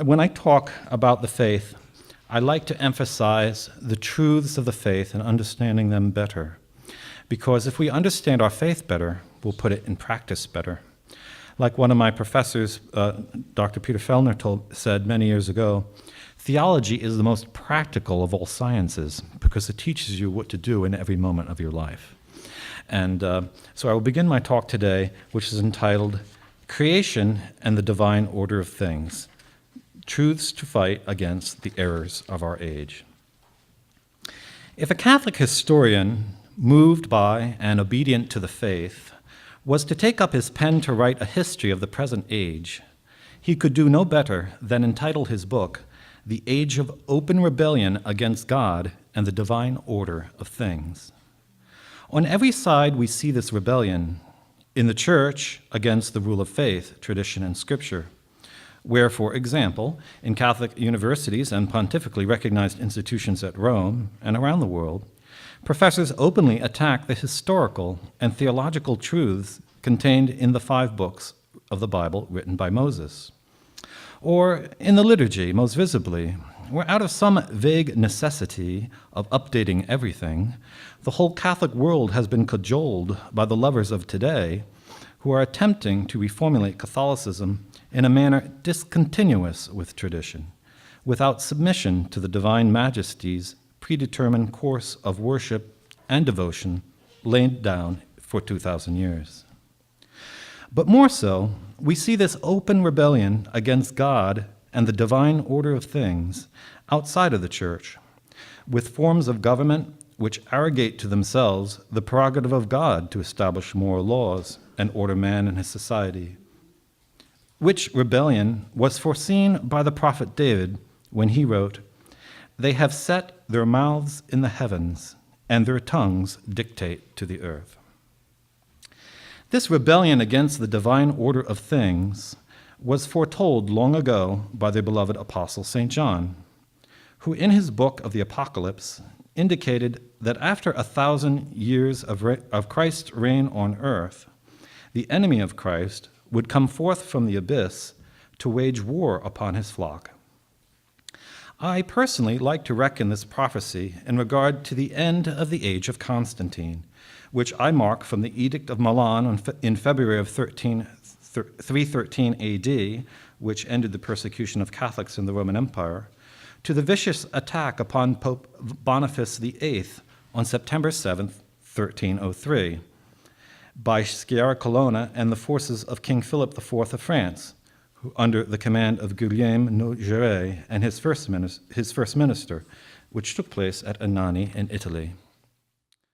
When I talk about the faith, I like to emphasize the truths of the faith and understanding them better. Because if we understand our faith better, we'll put it in practice better. Like one of my professors, Dr. Peter Fellner, said many years ago, theology is the most practical of all sciences because it teaches you what to do in every moment of your life. And so I will begin my talk today, which is entitled Creation and the Divine Order of Things, Truths to Fight Against the Errors of Our Age. If a Catholic historian, moved by and obedient to the faith, was to take up his pen to write a history of the present age, he could do no better than entitle his book, The Age of Open Rebellion Against God and the Divine Order of Things. On every side we see this rebellion, in the Church against the rule of faith, tradition, and Scripture, where, for example, in Catholic universities and pontifically recognized institutions at Rome and around the world, professors openly attack the historical and theological truths contained in the 5 books of the Bible written by Moses. Or in the liturgy, most visibly, where out of some vague necessity of updating everything, the whole Catholic world has been cajoled by the lovers of today who are attempting to reformulate Catholicism in a manner discontinuous with tradition, without submission to the divine majesty's predetermined course of worship and devotion laid down for 2,000 years. But more so, we see this open rebellion against God and the divine order of things outside of the Church, with forms of government which arrogate to themselves the prerogative of God to establish moral laws and order man and his society, which rebellion was foreseen by the prophet David when he wrote, "They have set their mouths in the heavens, and their tongues dictate to the earth." This rebellion against the divine order of things was foretold long ago by the beloved apostle St. John, who in his book of the Apocalypse indicated that after 1,000 years of Christ's reign on earth, the enemy of Christ would come forth from the abyss to wage war upon his flock. I personally like to reckon this prophecy in regard to the end of the age of Constantine, which I mark from the Edict of Milan in February of 313 AD, which ended the persecution of Catholics in the Roman Empire, to the vicious attack upon Pope Boniface VIII on September 7, 1303, by Sciarra Colonna and the forces of King Philip IV of France, under the command of Guillaume Nogaret and his first minister, which took place at Anagni in Italy.